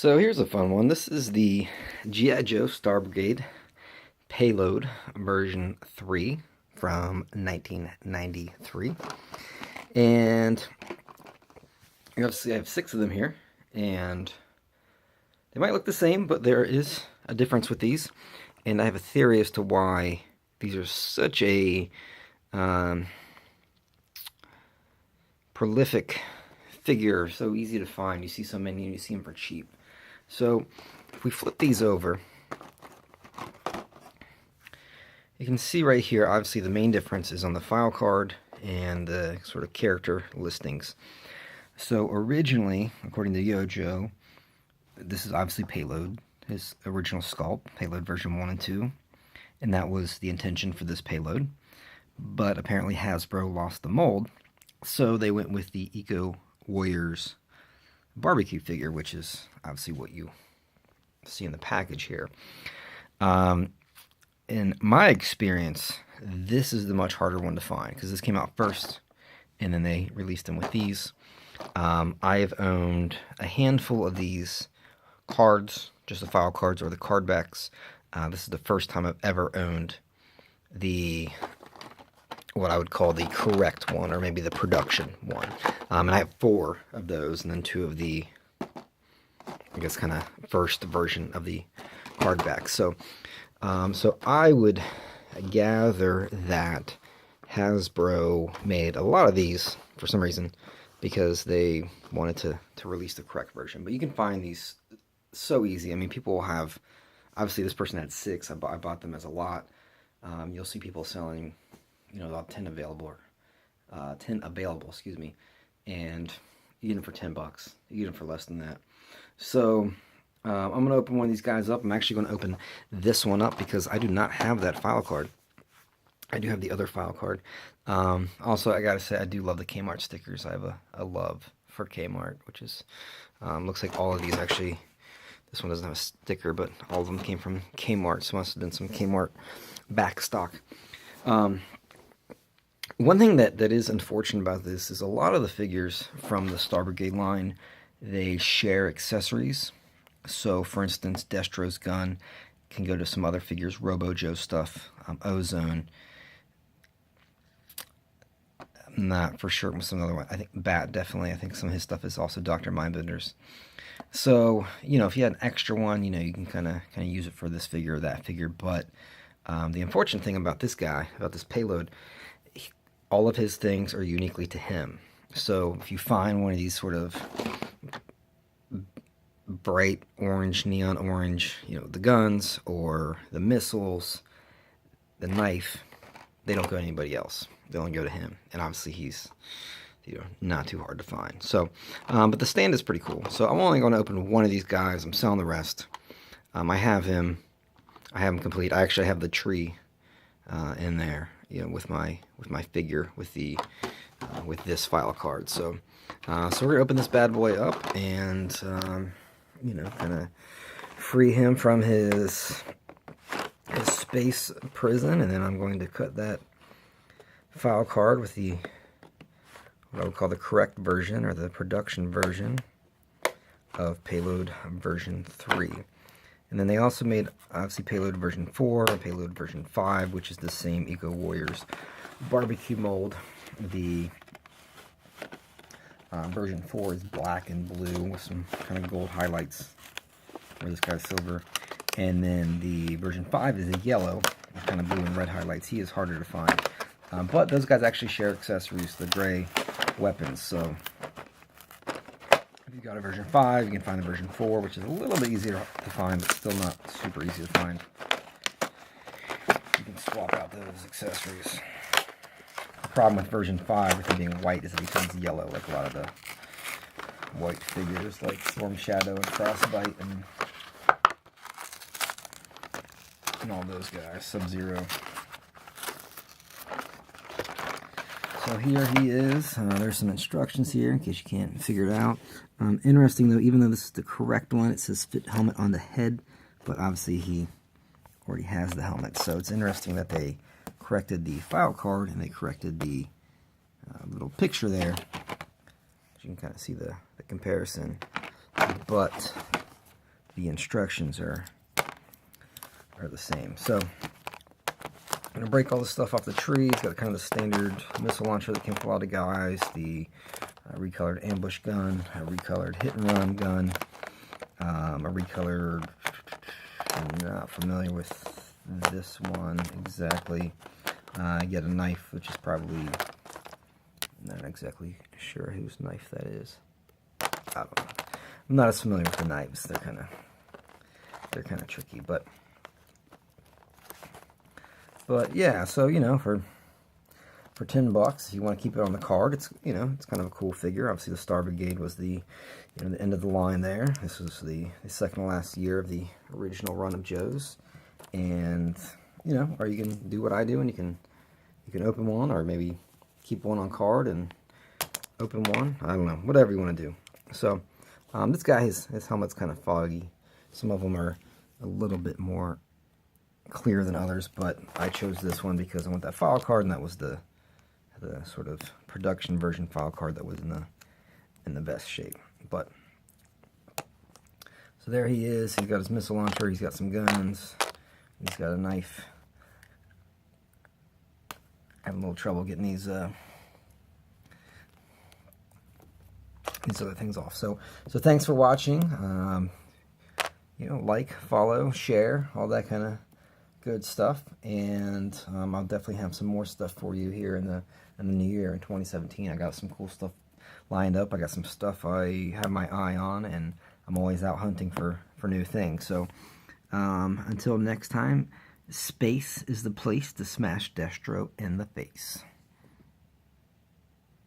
So here's a fun one. This is the G.I. Joe Star Brigade Payload version 3 from 1993. And you obviously I have 6 of them here, and they might look the same, but there is a difference with these. And I have a theory as to why these are such a prolific figure, so easy to find. You see so many and you see them for cheap. So if we flip these over, you can see right here, obviously the main difference is on the file card and the sort of character listings. So originally, according to Yojo, this is obviously Payload, his original sculpt, Payload version 1 and 2, and that was the intention for this Payload. But apparently Hasbro lost the mold, so they went with the Eco Warriors barbecue figure, which is obviously what you see in the package here. In my experience, this is the much harder one to find because this came out first and then they released them with these. I have owned a handful of these cards, just the file cards or the card backs. This is the first time I've ever owned what I would call the correct one, or maybe the production one. And I have 4 of those, and then 2 of the, I guess, kind of first version of the card back. So I would gather that Hasbro made a lot of these for some reason because they wanted to release the correct version. But you can find these so easy. I mean, people will have, obviously this person had 6. I bought them as a lot. You'll see people selling, about 10 available, excuse me, and you get them for $10. You get them for less than that. So I'm going to open one of these guys up. I'm actually going to open this one up because I do not have that file card. I do have the other file card. Also, I got to say, I do love the Kmart stickers. I have a love for Kmart, which is, looks like all of these actually, this one doesn't have a sticker, but all of them came from Kmart, so must have been some Kmart back stock. One thing that is unfortunate about this is a lot of the figures from the Star Brigade line, they share accessories. So, for instance, Destro's gun can go to some other figures, Robo Joe stuff, Ozone. I'm not for sure with some other one. I think Bat, definitely. I think some of his stuff is also Dr. Mindbender's. So, if you had an extra one, you can kind of use it for this figure or that figure. But the unfortunate thing about this guy, about this Payload, all of his things are uniquely to him. So if you find one of these sort of bright orange, neon orange, the guns or the missiles, the knife, they don't go to anybody else. They only go to him. And obviously he's, not too hard to find. So, but the stand is pretty cool. So I'm only going to open one of these guys. I'm selling the rest. I have him complete. I actually have the tree in there, with my figure with this file card. So we're gonna open this bad boy up and kind of free him from his space prison, and then I'm going to cut that file card with what I would call the correct version or the production version of Payload version 3. And then they also made, obviously, Payload version 4 and Payload version 5, which is the same Eco Warriors barbecue mold. The version 4 is black and blue with some kind of gold highlights, where this guy's silver. And then the version 5 is a yellow with kind of blue and red highlights. He is harder to find. But those guys actually share accessories, the gray weapons. So if you've got a version 5, you can find a version 4, which is a little bit easier to find, but still not super easy to find. You can swap out those accessories. The problem with version 5, with it being white, is it becomes yellow, like a lot of the white figures, like Storm Shadow and Frostbite and all those guys, Sub-Zero. So here he is. There's some instructions here in case you can't figure it out. Interesting though, even though this is the correct one, it says fit helmet on the head, but obviously he already has the helmet. So it's interesting that they corrected the file card and they corrected the little picture there. You can kind of see the comparison. But the instructions are the same. So I'm going to break all this stuff off the tree. It's got kind of the standard missile launcher that came with a lot of guys, the recolored ambush gun, a recolored hit and run gun, a recolored, I'm not familiar with this one exactly. Get a knife, which is probably not exactly sure whose knife that is. I don't know. I'm not as familiar with the knives. They're kind of tricky, but yeah. So you know, for $10, if you want to keep it on the card, it's it's kind of a cool figure. Obviously, the Star Brigade was the the end of the line there. This was the second to last year of the original run of Joe's, and or you can do what I do, and you can open one, or maybe keep one on card and open one. I don't know, whatever you want to do. So this guy, his helmet's kind of foggy. Some of them are a little bit more clear than others, but I chose this one because I want that file card, and that was the sort of production version file card that was in the best shape. But so there he is. He's got his missile launcher. He's got some guns. He's got a knife. Having a little trouble getting these other things off. So thanks for watching. Like, follow, share, all that kind of good stuff. And I'll definitely have some more stuff for you here in the new year in 2017. I got some cool stuff lined up. I got some stuff I have my eye on, and I'm always out hunting for new things. So until next time, space is the place to smash Destro in the face.